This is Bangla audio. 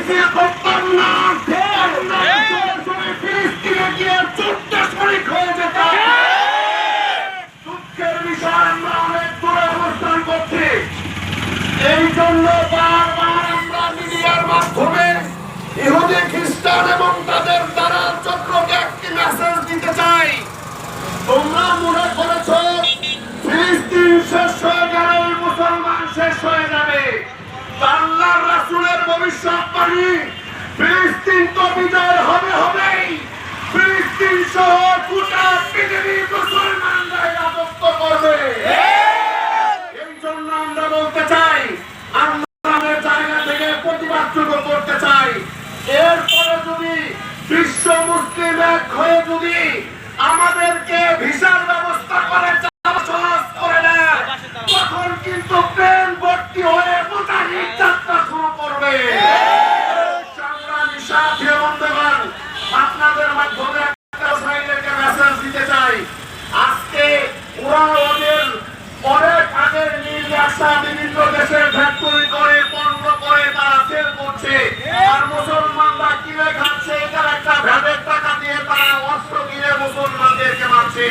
মিছিল করতাম না, ফিলিস্তিনে গিয়ে যুদ্ধে শরিক হয়ে যেতাম। দুঃখের বিষয় আমরা অনেক দূরে অবস্থান করছি। এই জন্য বারবার আমরা মিডিয়ার মাধ্যমে ইহুদি খ্রিস্টান এবং তাদের দ্বারা চক্রকে একটি মেসেজ দিতে চাই। তোমরা মনে করেছ ফিলিস্তিন শেষ হয়ে গেলে মুসলমান শেষ হয়ে যাবে। আল্লাহর রাসূলের ভবিষ্যৎবাণী, ফিলিস্তিন তো বিজয় হবেই। ফিলিস্তিন সহ গোটা পৃথিবী মুসলমানরা রাজত্ব করবে। এই জন্য আমরা বলতে চাই, আমরা আমাদের জায়গা থেকে প্রতিবাদটুকু করতে চাই। এরপরে যদি বিশ্ব মুসলিম এক হয়ে যদি আমাদেরকে ভিসার ব্যবস্থা করে সহজ করে দেয়, তখন কিন্তু প্লেন ভর্তি হয়ে মুজাহিদ যাত্রা শুরু করবে। সংগ্রামী সাথী বন্ধুগণ, আপনাদের মাধ্যমে একটা সাইডকে মেসেজ দিতে চাই। আজকে ওরা ওদের অনেক আগের নিয়ে আসা বিভিন্ন দেশের ফ্যাক্টরি করে পণ্য করে তারা সেল করছে, আর মুসলমানরা কিনে খাচ্ছে। এটার একটা ভ্যাটের টাকা দিয়ে তারা অস্ত্র কিনে মুসলমানদেরকে মারছে।